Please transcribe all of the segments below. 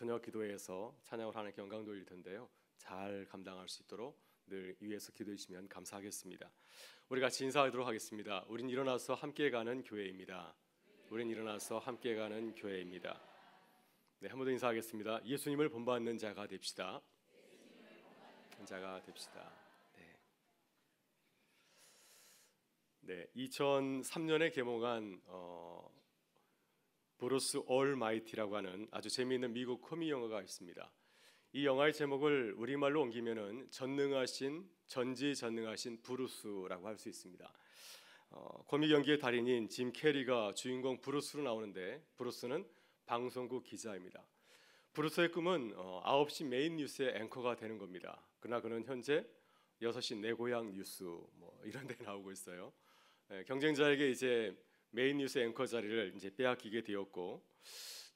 저녁 기도회에서 찬양을 하는 영광 돌릴 텐데요. 잘 감당할 수 있도록 늘 위에서 기도해 주시면 감사하겠습니다. 우리 같이 인사하도록 하겠습니다. 우린 일어나서 함께 가는 교회입니다. 우린 일어나서 함께 가는 교회입니다. 네, 한 번 더 인사하겠습니다. 예수님을 본받는 자가 됩시다. 자가 됩시다. 네, 2003년에 개봉한 브루스 올마이티라고 하는 아주 재미있는 미국 코믹 영화가 있습니다. 이 영화의 제목을 우리말로 옮기면은 전지전능하신 브루스라고 할 수 있습니다. 코믹 연기의 달인인 짐 캐리가 주인공 브루스로 나오는데, 브루스는 방송국 기자입니다. 브루스의 꿈은 9시 메인 뉴스의 앵커가 되는 겁니다. 그러나 그는 현재 6시 내 고향 뉴스 이런 데 나오고 있어요. 경쟁자에게 이제 메인 뉴스 앵커 자리를 이제 빼앗기게 되었고,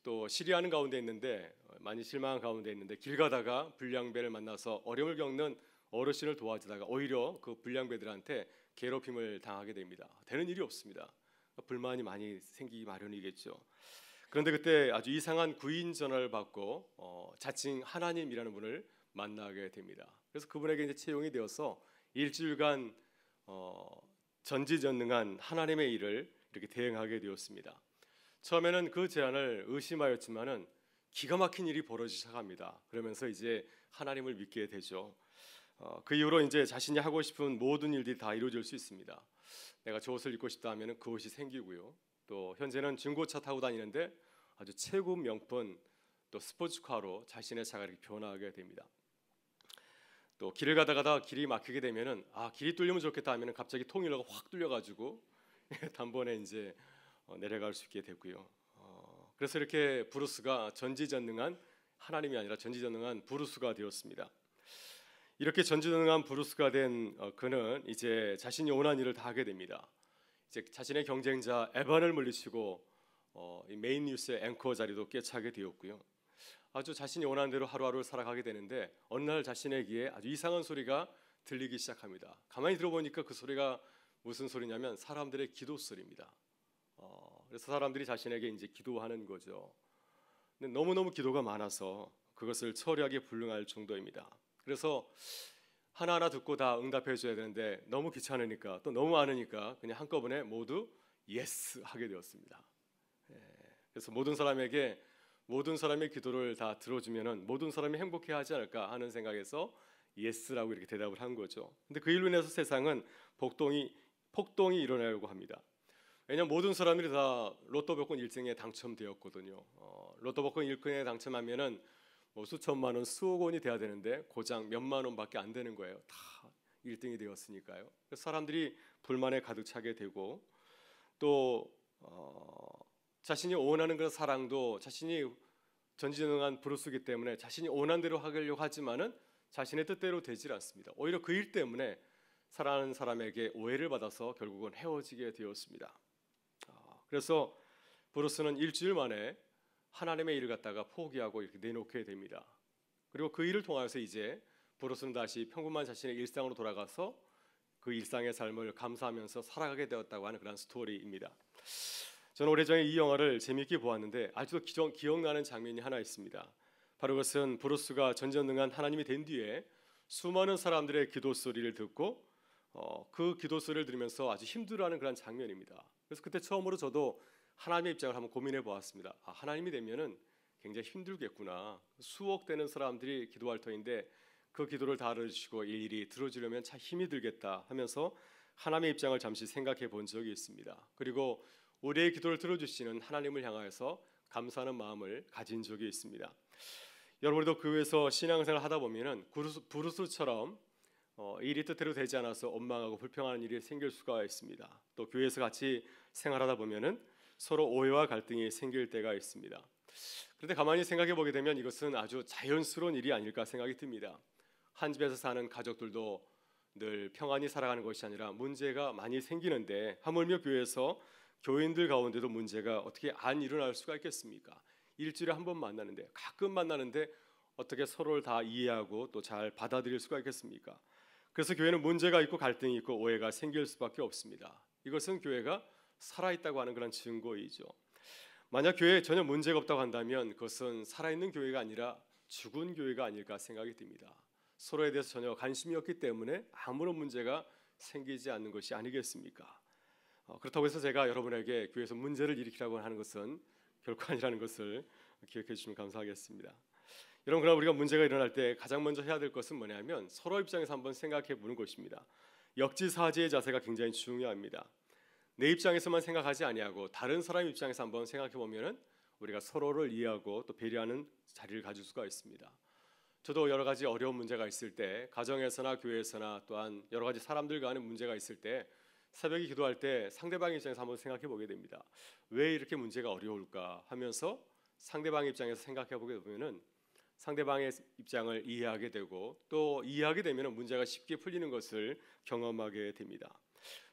또 시리하는 가운데 있는데, 많이 실망한 가운데 있는데, 길 가다가 불량배를 만나서 어려움을 겪는 어르신을 도와주다가 오히려 그 불량배들한테 괴롭힘을 당하게 됩니다. 되는 일이 없습니다. 불만이 많이 생기기 마련이겠죠. 그런데 그때 아주 이상한 구인 전화를 받고 자칭 하나님이라는 분을 만나게 됩니다. 그래서 그분에게 이제 채용이 되어서 일주일간 전지전능한 하나님의 일을 이렇게 대행하게 되었습니다. 처음에는 그 제안을 의심하였지만은 기가 막힌 일이 벌어지기 시작합니다. 그러면서 이제 하나님을 믿게 되죠. 그 이후로 이제 자신이 하고 싶은 모든 일들이 다 이루어질 수 있습니다. 내가 저 옷을 입고 싶다 하면은 그 옷이 생기고요. 또 현재는 중고차 타고 다니는데 아주 최고 명품 또 스포츠카로 자신의 차가 이렇게 변화하게 됩니다. 또 길을 가다가 길이 막히게 되면은 길이 뚫리면 좋겠다 하면은 갑자기 통일로가 확 뚫려가지고 단번에 이제 내려갈 수 있게 됐고요. 그래서 이렇게 브루스가 전지전능한 하나님이 아니라 전지전능한 브루스가 되었습니다. 이렇게 전지전능한 브루스가 된 그는 이제 자신이 원하는 일을 다 하게 됩니다. 이제 자신의 경쟁자 에반을 물리치고 이 메인 뉴스의 앵커 자리도 꿰차게 되었고요. 아주 자신이 원하는 대로 하루하루를 살아가게 되는데, 어느 날 자신의 귀에 아주 이상한 소리가 들리기 시작합니다. 가만히 들어보니까 그 소리가 무슨 소리냐면 사람들의 기도 소리입니다. 그래서 사람들이 자신에게 이제 기도하는 거죠. 근데 너무너무 기도가 많아서 그것을 처리하기 불능할 정도입니다. 그래서 하나하나 듣고 다 응답해 줘야 되는데 너무 귀찮으니까, 또 너무 많으니까 그냥 한꺼번에 모두 예스 하게 되었습니다. 그래서 모든 사람의 기도를 다 들어주면은 모든 사람이 행복해하지 않을까 하는 생각에서 예스라고 이렇게 대답을 한 거죠. 근데 그 일로 인해서 세상은 폭동이 일어나려고 합니다. 왜냐하면 모든 사람들이 다 로또 복권 1등에 당첨되었거든요. 로또 복권 1등에 당첨하면은 수천만 원, 수억 원이 돼야 되는데 고작 몇만 원밖에 안 되는 거예요. 다 1등이 되었으니까요. 그래서 사람들이 불만에 가득 차게 되고, 또 자신이 원하는 그런 사랑도 자신이 전지전능한 브루스이기 때문에 자신이 원하는 대로 하려고 하지만은 자신의 뜻대로 되질 않습니다. 오히려 그 일 때문에 사랑하는 사람에게 오해를 받아서 결국은 헤어지게 되었습니다. 그래서 브루스는 일주일 만에 하나님의 일을 갖다가 포기하고 이렇게 내놓게 됩니다. 그리고 그 일을 통해서 이제 브루스는 다시 평범한 자신의 일상으로 돌아가서 그 일상의 삶을 감사하면서 살아가게 되었다고 하는 그런 스토리입니다. 저는 오래전에 이 영화를 재미있게 보았는데 아직도 기억나는 장면이 하나 있습니다. 바로 그것은 브루스가 전지전능한 하나님이 된 뒤에 수많은 사람들의 기도 소리를 듣고 그 기도 소리를 들으면서 아주 힘들어하는 그런 장면입니다. 그래서 그때 처음으로 저도 하나님의 입장을 한번 고민해 보았습니다. 하나님이 되면은 굉장히 힘들겠구나. 수억 되는 사람들이 기도할 터인데 그 기도를 다 들어주시고 일일이 들어주려면 참 힘이 들겠다 하면서 하나님의 입장을 잠시 생각해 본 적이 있습니다. 그리고 우리의 기도를 들어주시는 하나님을 향하여서 감사하는 마음을 가진 적이 있습니다. 여러분도 교회에서 신앙생활을 하다 보면은 브루스처럼 일이 뜻대로 되지 않아서 원망하고 불평하는 일이 생길 수가 있습니다. 또 교회에서 같이 생활하다 보면은 서로 오해와 갈등이 생길 때가 있습니다. 그런데 가만히 생각해 보게 되면 이것은 아주 자연스러운 일이 아닐까 생각이 듭니다. 한 집에서 사는 가족들도 늘 평안히 살아가는 것이 아니라 문제가 많이 생기는데, 하물며 교회에서 교인들 가운데도 문제가 어떻게 안 일어날 수가 있겠습니까? 일주일에 한 번 만나는데, 가끔 만나는데 어떻게 서로를 다 이해하고 또 잘 받아들일 수가 있겠습니까? 그래서 교회는 문제가 있고 갈등이 있고 오해가 생길 수밖에 없습니다. 이것은 교회가 살아있다고 하는 그런 증거이죠. 만약 교회에 전혀 문제가 없다고 한다면 그것은 살아있는 교회가 아니라 죽은 교회가 아닐까 생각이 듭니다. 서로에 대해서 전혀 관심이 없기 때문에 아무런 문제가 생기지 않는 것이 아니겠습니까? 그렇다고 해서 제가 여러분에게 교회에서 문제를 일으키라고 하는 것은 결코 아니라는 것을 기억해 주시면 감사하겠습니다. 여러분, 그러나 우리가 문제가 일어날 때 가장 먼저 해야 될 것은 뭐냐면 서로 입장에서 한번 생각해 보는 것입니다. 역지사지의 자세가 굉장히 중요합니다. 내 입장에서만 생각하지 아니하고 다른 사람 입장에서 한번 생각해 보면은 우리가 서로를 이해하고 또 배려하는 자리를 가질 수가 있습니다. 저도 여러 가지 어려운 문제가 있을 때 가정에서나 교회에서나 또한 여러 가지 사람들과 하는 문제가 있을 때 새벽에 기도할 때 상대방 입장에서 한번 생각해 보게 됩니다. 왜 이렇게 문제가 어려울까 하면서 상대방 입장에서 생각해 보게 되면은 상대방의 입장을 이해하게 되고 또 이해하게 되면 문제가 쉽게 풀리는 것을 경험하게 됩니다.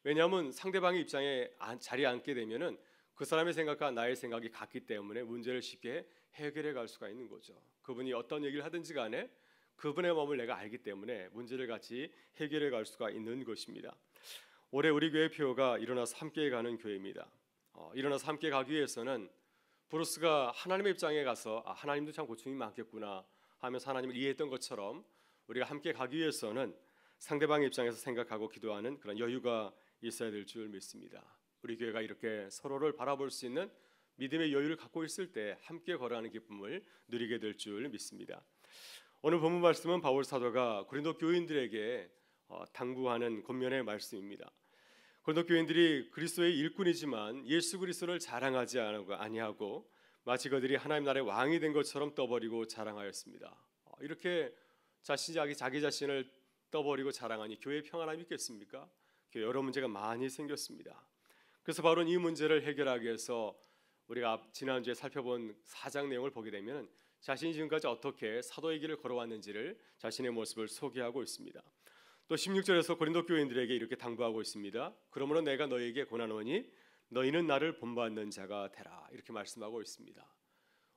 왜냐하면 상대방의 입장에 자리에 앉게 되면은 그 사람의 생각과 나의 생각이 같기 때문에 문제를 쉽게 해결해 갈 수가 있는 거죠. 그분이 어떤 얘기를 하든지 간에 그분의 마음을 내가 알기 때문에 문제를 같이 해결해 갈 수가 있는 것입니다. 올해 우리 교회 표가 일어나서 함께 가는 교회입니다. 일어나서 함께 가기 위해서는 브루스가 하나님의 입장에 가서 하나님도 참 고충이 많겠구나 하면서 하나님을 이해했던 것처럼 우리가 함께 가기 위해서는 상대방의 입장에서 생각하고 기도하는 그런 여유가 있어야 될 줄 믿습니다. 우리 교회가 이렇게 서로를 바라볼 수 있는 믿음의 여유를 갖고 있을 때 함께 걸어가는 기쁨을 누리게 될 줄 믿습니다. 오늘 본문 말씀은 바울 사도가 고린도 교인들에게 당부하는 권면의 말씀입니다. 고린도 교인들이 그리스도의 일꾼이지만 예수 그리스도를 자랑하지 아니하고 마치 그들이 하나님 나라의 왕이 된 것처럼 떠버리고 자랑하였습니다. 이렇게 자기 자신을 떠버리고 자랑하니 교회의 평안함이 있겠습니까? 교회 여러 문제가 많이 생겼습니다. 그래서 바울은 이 문제를 해결하기 위해서 우리가 지난주에 살펴본 4장 내용을 보게 되면 자신이 지금까지 어떻게 사도의 길을 걸어왔는지를 자신의 모습을 소개하고 있습니다. 또 16절에서 고린도 교인들에게 이렇게 당부하고 있습니다. 그러므로 내가 너희에게 권하노니 너희는 나를 본받는 자가 되라 이렇게 말씀하고 있습니다.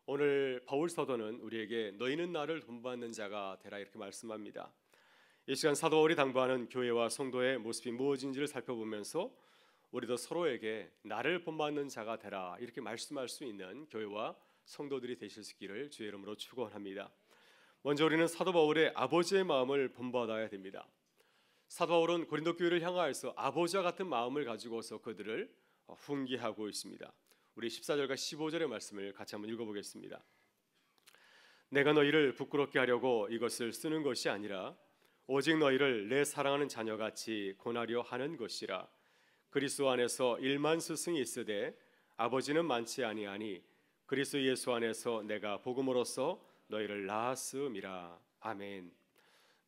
오늘 바울 사도는 우리에게 너희는 나를 본받는 자가 되라 이렇게 말씀합니다. 이 시간 사도 바울이 당부하는 교회와 성도의 모습이 무엇인지를 살펴보면서 우리도 서로에게 나를 본받는 자가 되라 이렇게 말씀할 수 있는 교회와 성도들이 되실 수 있기를 주의 이름으로 축원합니다. 먼저 우리는 사도 바울의 아버지의 마음을 본받아야 됩니다. 사도 바울은 고린도 교회를 향하여서 아버지와 같은 마음을 가지고서 그들을 훈계하고 있습니다. 우리 14절과 15절의 말씀을 같이 한번 읽어보겠습니다. 내가 너희를 부끄럽게 하려고 이것을 쓰는 것이 아니라 오직 너희를 내 사랑하는 자녀같이 권하려 하는 것이라. 그리스도 안에서 1만 스승이 있으되 아버지는 많지 아니하니 그리스도 예수 안에서 내가 복음으로써 너희를 낳았음이라. 아멘.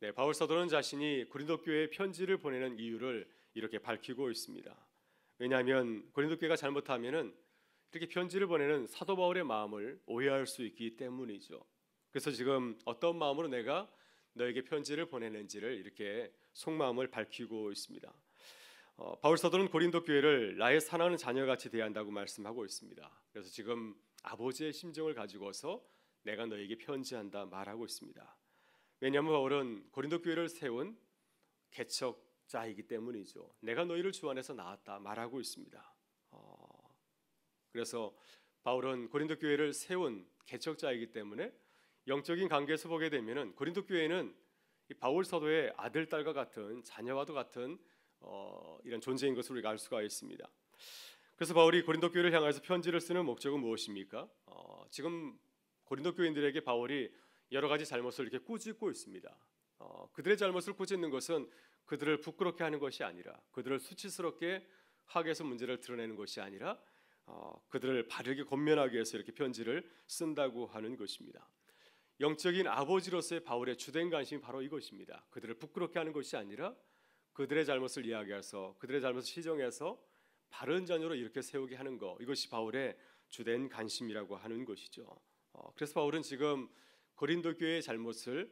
네, 바울 사도는 자신이 고린도 교회에 편지를 보내는 이유를 이렇게 밝히고 있습니다. 왜냐하면 고린도 교회가 잘못하면은 이렇게 편지를 보내는 사도 바울의 마음을 오해할 수 있기 때문이죠. 그래서 지금 어떤 마음으로 내가 너에게 편지를 보내는지를 이렇게 속마음을 밝히고 있습니다. 바울 사도는 고린도 교회를 나의 사랑하는 자녀같이 대한다고 말씀하고 있습니다. 그래서 지금 아버지의 심정을 가지고서 내가 너에게 편지한다 말하고 있습니다. 왜냐하면 바울은 고린도 교회를 세운 개척자이기 때문이죠. 내가 너희를 주 안에서 낳았다 말하고 있습니다. 그래서 바울은 고린도 교회를 세운 개척자이기 때문에 영적인 관계에서 보게 되면은 고린도 교회는 이 바울 사도의 아들 딸과 같은 자녀와도 같은 이런 존재인 것을 우리가 알 수가 있습니다. 그래서 바울이 고린도 교회를 향해서 편지를 쓰는 목적은 무엇입니까? 지금 고린도 교인들에게 바울이 여러 가지 잘못을 이렇게 꾸짖고 있습니다. 그들의 잘못을 꾸짖는 것은 그들을 부끄럽게 하는 것이 아니라 그들을 수치스럽게 하게 해서 문제를 드러내는 것이 아니라 그들을 바르게 권면하기 위해서 이렇게 편지를 쓴다고 하는 것입니다. 영적인 아버지로서의 바울의 주된 관심이 바로 이것입니다. 그들을 부끄럽게 하는 것이 아니라 그들의 잘못을 이야기해서 그들의 잘못을 시정해서 바른 자녀로 이렇게 세우게 하는 것, 이것이 바울의 주된 관심이라고 하는 것이죠. 그래서 바울은 지금 고린도 교회의 잘못을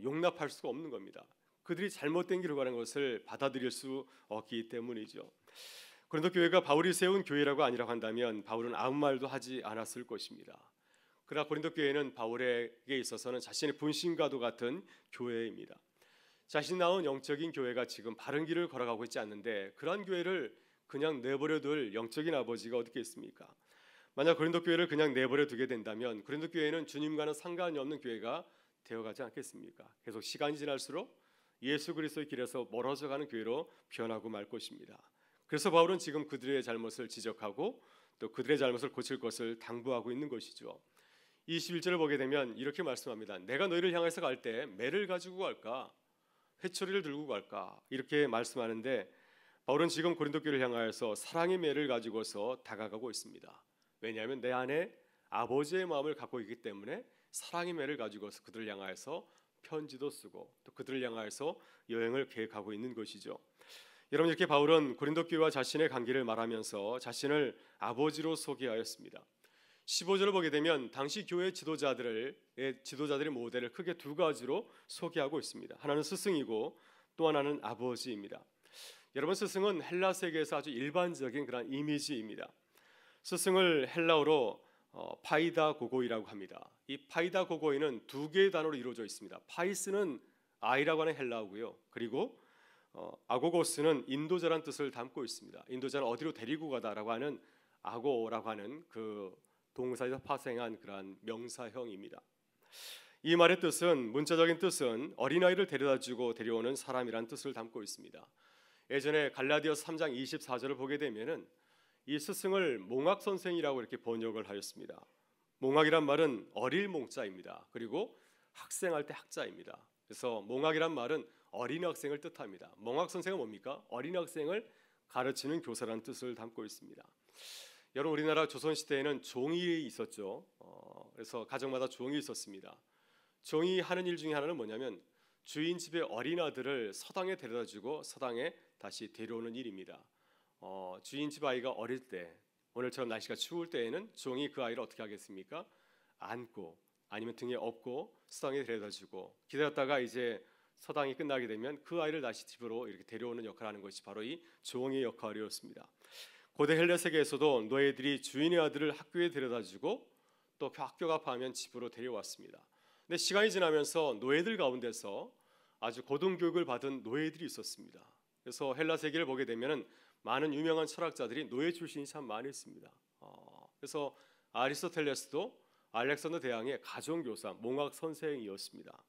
용납할 수가 없는 겁니다. 그들이 잘못된 길을 가는 것을 받아들일 수 없기 때문이죠. 고린도 교회가 바울이 세운 교회라고 아니라고 한다면 바울은 아무 말도 하지 않았을 것입니다. 그러나 고린도 교회는 바울에게 있어서는 자신의 분신과도 같은 교회입니다. 자신이 낳은 영적인 교회가 지금 바른 길을 걸어가고 있지 않는데 그러한 교회를 그냥 내버려둘 영적인 아버지가 어디 있겠습니까? 만약 고린도 교회를 그냥 내버려 두게 된다면 고린도 교회는 주님과는 상관이 없는 교회가 되어가지 않겠습니까? 계속 시간이 지날수록 예수 그리스도의 길에서 멀어져가는 교회로 변하고 말 것입니다. 그래서 바울은 지금 그들의 잘못을 지적하고 또 그들의 잘못을 고칠 것을 당부하고 있는 것이죠. 21절을 보게 되면 이렇게 말씀합니다. 내가 너희를 향해서 갈 때 매를 가지고 갈까? 회초리를 들고 갈까? 이렇게 말씀하는데 바울은 지금 고린도 교회를 향하여서 사랑의 매를 가지고서 다가가고 있습니다. 왜냐하면 내 안에 아버지의 마음을 갖고 있기 때문에 사랑의 매를 가지고서 그들을 향하여서 편지도 쓰고 또 그들을 향하여서 여행을 계획하고 있는 것이죠. 여러분, 이렇게 바울은 고린도 교회와 자신의 관계를 말하면서 자신을 아버지로 소개하였습니다. 15절을 보게 되면 당시 교회 지도자들의 모델을 크게 두 가지로 소개하고 있습니다. 하나는 스승이고 또 하나는 아버지입니다. 여러분, 스승은 헬라 세계에서 아주 일반적인 그런 이미지입니다. 스승을 헬라어로 파이다고고이라고 합니다. 이 파이다고고이는 두 개의 단어로 이루어져 있습니다. 파이스는 아이라고 하는 헬라어고요. 그리고 아고고스는 인도자란 뜻을 담고 있습니다. 인도자는 어디로 데리고 가다라고 하는 아고라고 하는 그 동사에서 파생한 그러한 명사형입니다. 이 말의 뜻은, 문자적인 뜻은 어린아이를 데려다주고 데려오는 사람이란 뜻을 담고 있습니다. 예전에 갈라디아서 3장 24절을 보게 되면은 이 스승을 몽학 선생이라고 이렇게 번역을 하였습니다. 몽학이란 말은 어릴 몽자입니다. 그리고 학생할 때 학자입니다. 그래서 몽학이란 말은 어린 학생을 뜻합니다. 몽학 선생은 뭡니까? 어린 학생을 가르치는 교사라는 뜻을 담고 있습니다. 여러분, 우리나라 조선 시대에는 종이 있었죠. 그래서 가정마다 종이 있었습니다. 종이 하는 일 중에 하나는 뭐냐면 주인 집의 어린 아들을 서당에 데려다주고 서당에 다시 데려오는 일입니다. 주인 집 아이가 어릴 때, 오늘처럼 날씨가 추울 때에는 종이 그 아이를 어떻게 하겠습니까? 안고 아니면 등에 업고 서당에 데려다주고 기다렸다가 이제 서당이 끝나게 되면 그 아이를 다시 집으로 이렇게 데려오는 역할을 하는 것이 바로 이 종의 역할이었습니다. 고대 헬라 세계에서도 노예들이 주인의 아들을 학교에 데려다주고 또 학교가 파면 집으로 데려왔습니다. 근데 시간이 지나면서 노예들 가운데서 아주 고등교육을 받은 노예들이 있었습니다. 그래서 헬라 세계를 보게 되면은 많은 유명한 철학자들이 노예 출신이 참 많이 있습니다. 그래서 아리스토텔레스도 알렉산더 대왕의 가정교사, 몽학 선생이었습니다.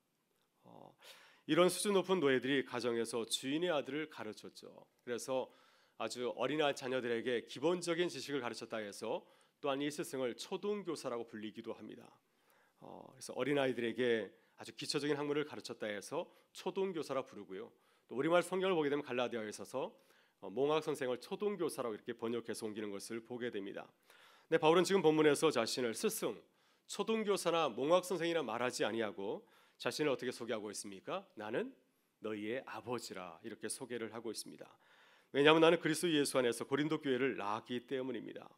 이런 수준 높은 노예들이 가정에서 주인의 아들을 가르쳤죠. 그래서 아주 어린 자녀들에게 기본적인 지식을 가르쳤다 해서 또한 이 스승을 초등교사라고 불리기도 합니다. 그래서 어린 아이들에게 아주 기초적인 학문을 가르쳤다 해서 초등교사라 부르고요. 또 우리말 성경을 보게 되면 갈라디아에 있어서 몽학 선생을 초등교사라고 이렇게 번역해서 옮기는 것을 보게 됩니다. 근데 바울은 지금 본문에서 자신을 스승, 초등교사나 몽학 선생이라 말하지 아니하고 자신을 어떻게 소개하고 있습니까? 나는 너희의 아버지라 이렇게 소개를 하고 있습니다. 왜냐하면 나는 그리스도 예수 안에서 고린도 교회를 낳았기 때문입니다.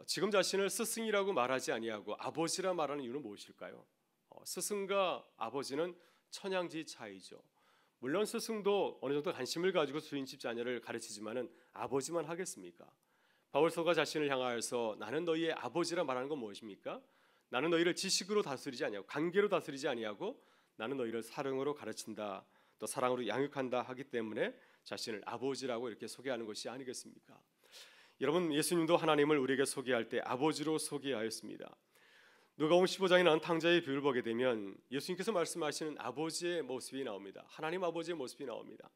지금 자신을 스승이라고 말하지 아니하고 아버지라 말하는 이유는 무엇일까요? 스승과 아버지는 천양지 차이죠. 물론 스승도 어느 정도 관심을 가지고 주인집 자녀를 가르치지만은 아버지만 하겠습니까? 바울서가 자신을 향하여서 나는 너희의 아버지라 말하는 건 무엇입니까? 나는 너희를 지식으로 다스리지 아니하고 관계로 다스리지 아니하고 나는 너희를 사랑으로 가르친다, 또 사랑으로 양육한다 하기 때문에 자신을 아버지라고 이렇게 소개하는 것이 아니겠습니까? 여러분, 예수님도 하나님을 우리에게 소개할 때 아버지로 소개하였습니다. 누가복음 15장에 나온 탕자의 비유를 보게 되면 예수님께서 말씀하시는 아버지의 모습이 나옵니다. 하나님 아버지의 모습이 나옵니다.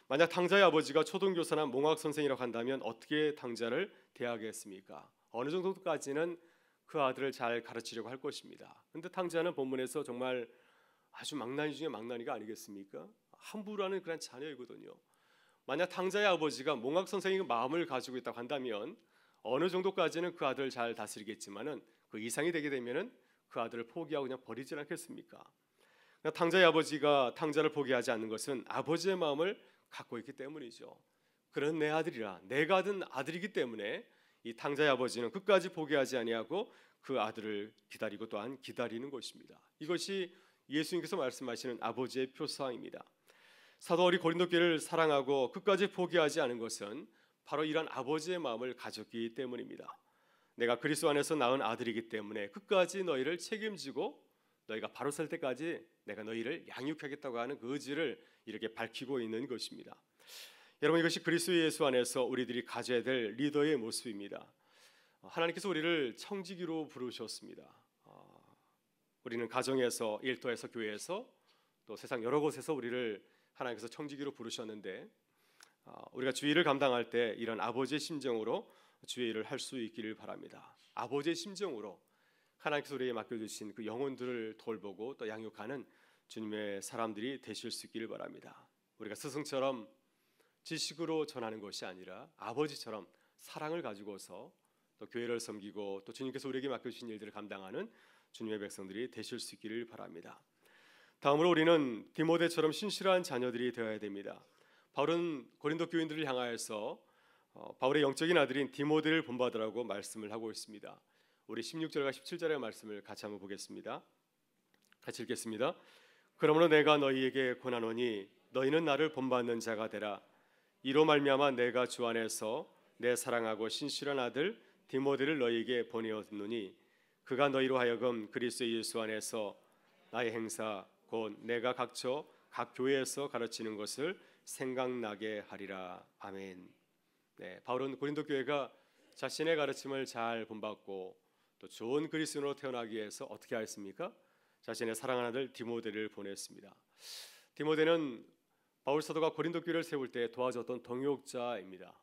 만약 탕자의 아버지가 초등교사나 몽학 선생이라고 한다면 어떻게 탕자를 대하겠습니까? 어느 정도까지는 그 아들을 잘 가르치려고 할 것입니다. 그런데 탕자는 본문에서 정말 아주 망나니 중에 망나니가 아니겠습니까? 함부로 하는 그런 자녀이거든요. 만약 탕자의 아버지가 몽학 선생의 마음을 가지고 있다고 한다면 어느 정도까지는 그 아들을 잘 다스리겠지만은 그 이상이 되게 되면은 그 아들을 포기하고 그냥 버리지 않겠습니까? 탕자의 아버지가 탕자를 포기하지 않는 것은 아버지의 마음을 갖고 있기 때문이죠. 그런 내 아들이라, 내가 얻은 아들이기 때문에 이 탕자의 아버지는 끝까지 포기하지 아니하고 그 아들을 기다리고 또한 기다리는 것입니다. 이것이 예수님께서 말씀하시는 아버지의 표상입니다. 사도 바울이 고린도 교회를 사랑하고 끝까지 포기하지 않은 것은 바로 이러한 아버지의 마음을 가졌기 때문입니다. 내가 그리스도 안에서 낳은 아들이기 때문에 끝까지 너희를 책임지고 너희가 바로 설 때까지 내가 너희를 양육하겠다고 하는 그 의지를 이렇게 밝히고 있는 것입니다. 여러분, 이것이 그리스도 예수 안에서 우리들이 가져야 될 리더의 모습입니다. 하나님께서 우리를 청지기로 부르셨습니다. 우리는 가정에서, 일터에서, 교회에서, 또 세상 여러 곳에서 우리를 하나님께서 청지기로 부르셨는데, 우리가 주일을 감당할 때 이런 아버지의 심정으로 주의 일을 할 수 있기를 바랍니다. 아버지의 심정으로 하나님께서 우리에게 맡겨주신 그 영혼들을 돌보고 또 양육하는 주님의 사람들이 되실 수 있기를 바랍니다. 우리가 스승처럼 지식으로 전하는 것이 아니라 아버지처럼 사랑을 가지고서 또 교회를 섬기고 또 주님께서 우리에게 맡겨주신 일들을 감당하는 주님의 백성들이 되실 수 있기를 바랍니다. 다음으로 우리는 디모데처럼 신실한 자녀들이 되어야 됩니다. 바울은 고린도 교인들을 향하여서 바울의 영적인 아들인 디모데를 본받으라고 말씀을 하고 있습니다. 우리 16절과 17절의 말씀을 같이 한번 보겠습니다. 같이 읽겠습니다. 그러므로 내가 너희에게 권하노니 너희는 나를 본받는 자가 되라. 이로 말미암아 내가 주 안에서 내 사랑하고 신실한 아들 디모데를 너희에게 보내었노니 그가 너희로 하여금 그리스도 예수 안에서 나의 행사 곧 내가 각처 각 교회에서 가르치는 것을 생각나게 하리라. 아멘. 네, 바울은 고린도 교회가 자신의 가르침을 잘 본받고 또 좋은 그리스도인으로 태어나기 위해서 어떻게 하였습니까? 자신의 사랑하는 아들 디모데를 보냈습니다. 디모데는 바울 사도가 고린도 교회를 세울 때 도와줬던 동역자입니다.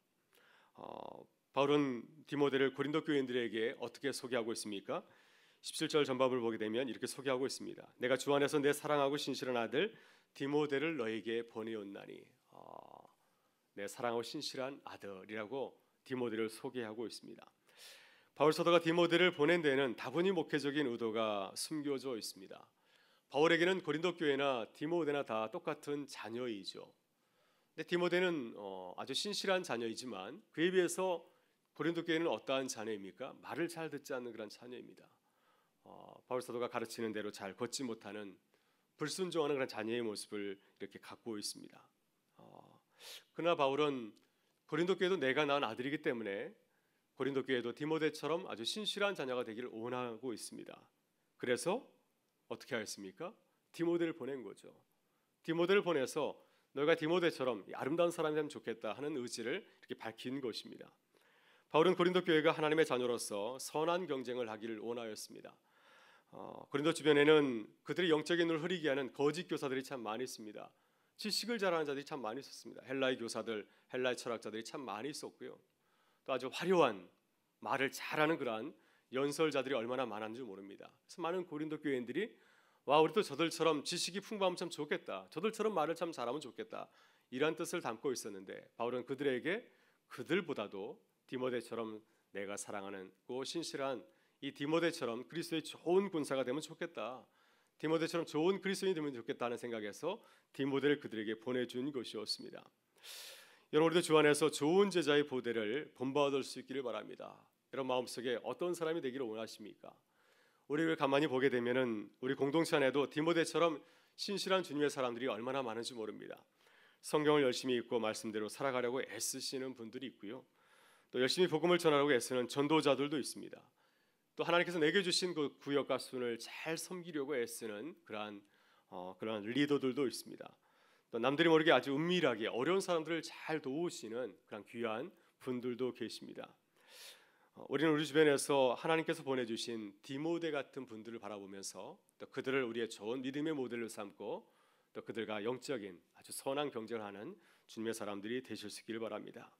바울은 디모데를 고린도 교인들에게 어떻게 소개하고 있습니까? 17절 전반부를 보게 되면 이렇게 소개하고 있습니다. 내가 주 안에서 내 사랑하고 신실한 아들 디모데를 너에게 보내었나니. 내 사랑하고 신실한 아들이라고 디모데를 소개하고 있습니다. 바울 사도가 디모데를 보낸 데에는 다분히 목회적인 의도가 숨겨져 있습니다. 바울에게는 고린도 교회나 디모데나 다 똑같은 자녀이죠. 근데 디모데는 아주 신실한 자녀이지만 그에 비해서 고린도 교회는 어떠한 자녀입니까? 말을 잘 듣지 않는 그런 자녀입니다. 바울 사도가 가르치는 대로 잘 걷지 못하는 불순종하는 그런 자녀의 모습을 이렇게 갖고 있습니다. 그러나 바울은 고린도 교회도 내가 낳은 아들이기 때문에 고린도 교회도 디모데처럼 아주 신실한 자녀가 되기를 원하고 있습니다. 그래서 어떻게 하였습니까? 디모데를 보낸 거죠. 디모데를 보내서 너희가 디모데처럼 아름다운 사람이 되면 좋겠다 하는 의지를 이렇게 밝힌 것입니다. 바울은 고린도 교회가 하나님의 자녀로서 선한 경쟁을 하기를 원하였습니다. 고린도 주변에는 그들의 영적인 눈을 흐리게 하는 거짓 교사들이 참 많이 있습니다. 지식을 잘하는 자들이 참 많이 있었습니다. 헬라의 교사들, 헬라의 철학자들이 참 많이 있었고요. 또 아주 화려한 말을 잘하는 그러한 연설자들이 얼마나 많았는지 모릅니다. 그래서 많은 고린도 교인들이 와 우리도 저들처럼 지식이 풍부하면 참 좋겠다. 저들처럼 말을 참 잘하면 좋겠다. 이런 뜻을 담고 있었는데 바울은 그들에게 그들보다도 디모데처럼 내가 사랑하는 고 신실한 이 디모데처럼 그리스도의 좋은 군사가 되면 좋겠다. 디모데처럼 좋은 그리스도인이 되면 좋겠다는 생각에서 디모데를 그들에게 보내준 것이었습니다. 여러분 우리도 주 안에서 좋은 제자의 보대를 본받을 수 있기를 바랍니다. 여러분 마음속에 어떤 사람이 되기를 원하십니까? 우리를 가만히 보게 되면은 우리 공동체 안에도 디모데처럼 신실한 주님의 사람들이 얼마나 많은지 모릅니다. 성경을 열심히 읽고 말씀대로 살아가려고 애쓰시는 분들이 있고요. 또 열심히 복음을 전하려고 애쓰는 전도자들도 있습니다. 또 하나님께서 내게 주신 그 구역과 순을 잘 섬기려고 애쓰는 그러한 리더들도 있습니다. 또 남들이 모르게 아주 은밀하게 어려운 사람들을 잘 도우시는 그런 귀한 분들도 계십니다. 우리는 우리 주변에서 하나님께서 보내주신 디모데 같은 분들을 바라보면서 또 그들을 우리의 좋은 믿음의 모델로 삼고 또 그들과 영적인 아주 선한 경쟁을 하는 주님의 사람들이 되실 수 있기를 바랍니다.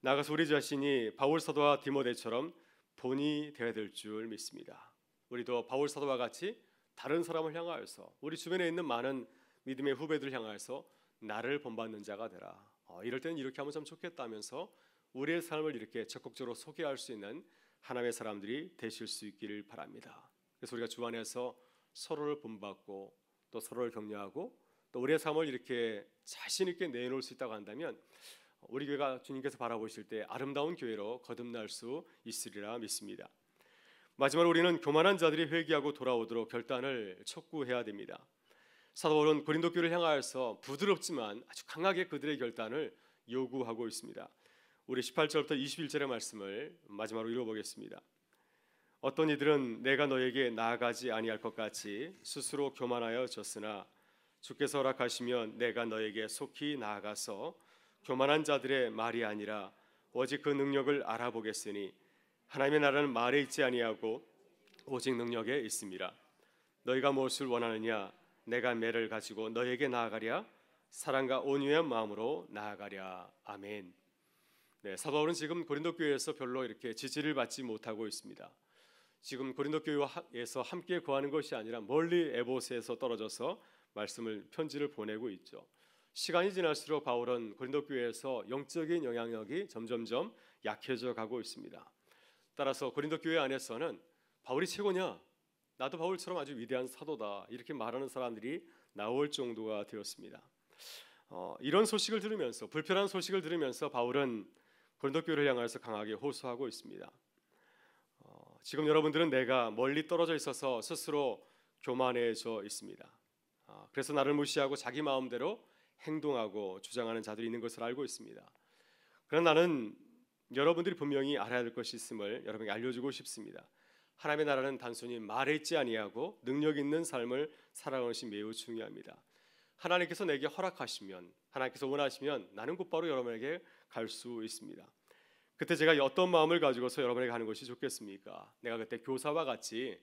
나아가서 우리 자신이 바울 사도와 디모데처럼 본이 되어야 될 줄 믿습니다. 우리도 바울 사도와 같이 다른 사람을 향하여서 우리 주변에 있는 많은 믿음의 후배들을 향하여서 나를 본받는 자가 되라. 이럴 때는 이렇게 하면 참 좋겠다면서 우리의 삶을 이렇게 적극적으로 소개할 수 있는 하나님의 사람들이 되실 수 있기를 바랍니다. 그래서 우리가 주 안에서 서로를 본받고 또 서로를 격려하고 또 우리의 삶을 이렇게 자신 있게 내놓을 수 있다고 한다면 우리 교회가 주님께서 바라보실 때 아름다운 교회로 거듭날 수 있으리라 믿습니다. 마지막으로 우리는 교만한 자들이 회개하고 돌아오도록 결단을 촉구해야 됩니다. 사도 바울은 고린도 교회를 향하여서 부드럽지만 아주 강하게 그들의 결단을 요구하고 있습니다. 우리 18절부터 21절의 말씀을 마지막으로 읽어보겠습니다. 어떤 이들은 내가 너에게 나아가지 아니할 것 같이 스스로 교만하여 졌으나 주께서 허락하시면 내가 너에게 속히 나아가서 교만한 자들의 말이 아니라 오직 그 능력을 알아보겠으니 하나님의 나라는 말에 있지 아니하고 오직 능력에 있습니다. 너희가 무엇을 원하느냐? 내가 매를 가지고 너에게 나아가랴. 사랑과 온유한 마음으로 나아가랴. 아멘. 네, 사도 바울은 지금 고린도 교회에서 별로 이렇게 지지를 받지 못하고 있습니다. 지금 고린도 교회에서 함께 거하는 것이 아니라 멀리 에베소에서 떨어져서 말씀을 편지를 보내고 있죠. 시간이 지날수록 바울은 고린도 교회에서 영적인 영향력이 점점점 약해져 가고 있습니다. 따라서 고린도 교회 안에서는 바울이 최고냐? 나도 바울처럼 아주 위대한 사도다. 이렇게 말하는 사람들이 나올 정도가 되었습니다. 이런 소식을 들으면서 불편한 소식을 들으면서 바울은 고린도 교회를 향해서 강하게 호소하고 있습니다. 지금 여러분들은 내가 멀리 떨어져 있어서 스스로 교만해져 있습니다. 그래서 나를 무시하고 자기 마음대로 행동하고 주장하는 자들이 있는 것을 알고 있습니다. 그러나 나는 여러분들이 분명히 알아야 될 것이 있음을 여러분에게 알려주고 싶습니다. 하나님의 나라는 단순히 말에 있지 아니하고 능력 있는 삶을 살아가는 것이 매우 중요합니다. 하나님께서 내게 허락하시면, 하나님께서 원하시면 나는 곧바로 여러분에게 갈 수 있습니다. 그때 제가 어떤 마음을 가지고서 여러분에게 가는 것이 좋겠습니까? 내가 그때 교사와 같이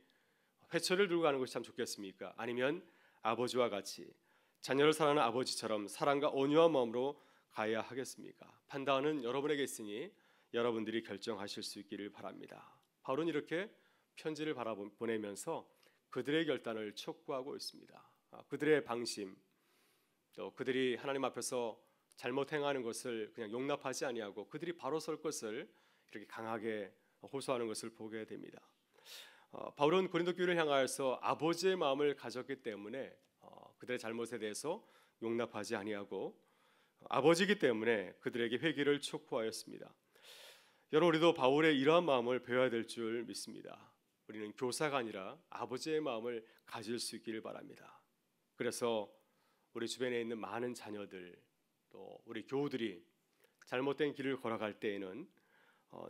회초리를 들고 가는 것이 참 좋겠습니까? 아니면 아버지와 같이 자녀를 사랑하는 아버지처럼 사랑과 온유한 마음으로 가야 하겠습니까? 판단은 여러분에게 있으니 여러분들이 결정하실 수 있기를 바랍니다. 바울은 이렇게 편지를 보내면서 그들의 결단을 촉구하고 있습니다. 그들의 방심, 또 그들이 하나님 앞에서 잘못 행하는 것을 그냥 용납하지 아니하고 그들이 바로 설 것을 이렇게 강하게 호소하는 것을 보게 됩니다. 바울은 고린도 교회를 향하여서 아버지의 마음을 가졌기 때문에 그들의 잘못에 대해서 용납하지 아니하고 아버지이기 때문에 그들에게 회개를 촉구하였습니다. 여러분, 우리도 바울의 이러한 마음을 배워야 될 줄 믿습니다. 우리는 교사가 아니라 아버지의 마음을 가질 수 있기를 바랍니다. 그래서 우리 주변에 있는 많은 자녀들, 또 우리 교우들이 잘못된 길을 걸어갈 때에는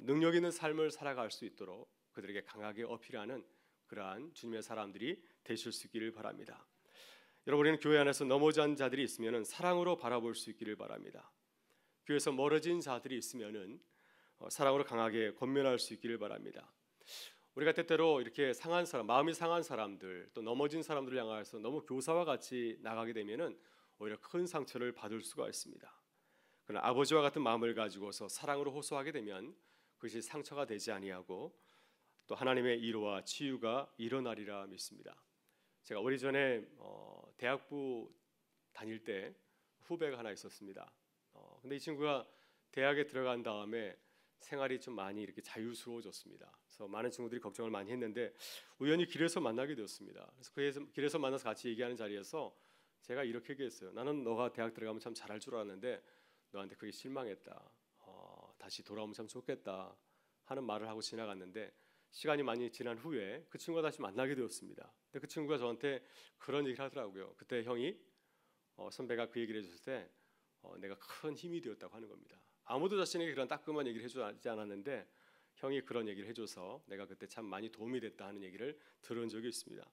능력 있는 삶을 살아갈 수 있도록 그들에게 강하게 어필하는 그러한 주님의 사람들이 되실 수 있기를 바랍니다. 여러분, 우리는 교회 안에서 넘어진 자들이 있으면 사랑으로 바라볼 수 있기를 바랍니다. 교회에서 멀어진 자들이 있으면 사랑으로 강하게 권면할 수 있기를 바랍니다. 우리가 때때로 이렇게 상한 사람, 마음이 상한 사람들, 또 넘어진 사람들을 향해서 너무 교사와 같이 나가게 되면은 오히려 큰 상처를 받을 수가 있습니다. 그러나 아버지와 같은 마음을 가지고서 사랑으로 호소하게 되면 그것이 상처가 되지 아니하고 또 하나님의 위로와 치유가 일어나리라 믿습니다. 제가 오래전에 대학부 다닐 때 후배가 하나 있었습니다. 근데 이 친구가 대학에 들어간 다음에 생활이 좀 많이 이렇게 자유스러워졌습니다. 그래서 많은 친구들이 걱정을 많이 했는데 우연히 길에서 만나게 되었습니다. 그래서 길에서 만나서 같이 얘기하는 자리에서 제가 이렇게 얘기했어요. 나는 너가 대학 들어가면 참 잘할 줄 알았는데 너한테 그게 실망했다. 다시 돌아오면 참 좋겠다 하는 말을 하고 지나갔는데 시간이 많이 지난 후에 그 친구가 다시 만나게 되었습니다. 근데 그 친구가 저한테 그런 얘기를 하더라고요. 그때 형이 선배가 그 얘기를 해줬을 때 내가 큰 힘이 되었다고 하는 겁니다. 아무도 자신에게 그런 따끔한 얘기를 해주지 않았는데 형이 그런 얘기를 해줘서 내가 그때 참 많이 도움이 됐다 하는 얘기를 들은 적이 있습니다.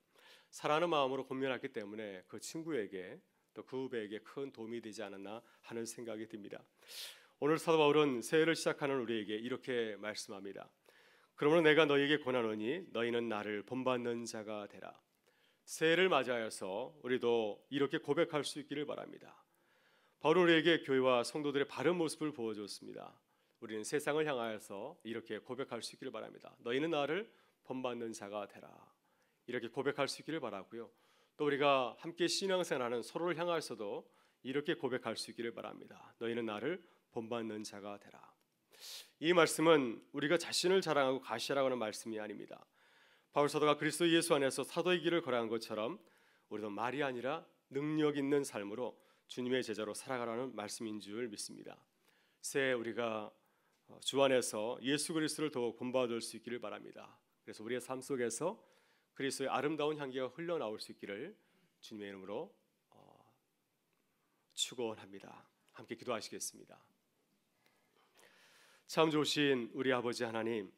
사랑하는 마음으로 권면했기 때문에 그 친구에게 또 그 후배에게 큰 도움이 되지 않았나 하는 생각이 듭니다. 오늘 사도 바울은 새해를 시작하는 우리에게 이렇게 말씀합니다. 그러므로 내가 너희에게 권하노니 너희는 나를 본받는 자가 되라. 새해를 맞이하여서 우리도 이렇게 고백할 수 있기를 바랍니다. 바울은 우리에게 교회와 성도들의 바른 모습을 보여줬습니다. 우리는 세상을 향하여서 이렇게 고백할 수 있기를 바랍니다. 너희는 나를 본받는 자가 되라. 이렇게 고백할 수 있기를 바라고요. 또 우리가 함께 신앙생활하는 서로를 향하여서도 이렇게 고백할 수 있기를 바랍니다. 너희는 나를 본받는 자가 되라. 이 말씀은 우리가 자신을 자랑하고 가시라고 하는 말씀이 아닙니다. 바울 사도가 그리스도 예수 안에서 사도의 길을 걸어간 것처럼 우리도 말이 아니라 능력 있는 삶으로 주님의 제자로 살아가라는 말씀인 줄 믿습니다. 새해 우리가 주 안에서 예수 그리스도를 더욱 본받을 수 있기를 바랍니다. 그래서 우리의 삶 속에서 그리스도의 아름다운 향기가 흘러나올 수 있기를 주님의 이름으로 축원합니다. 함께 기도하시겠습니다. 참 좋으신 우리 아버지 하나님,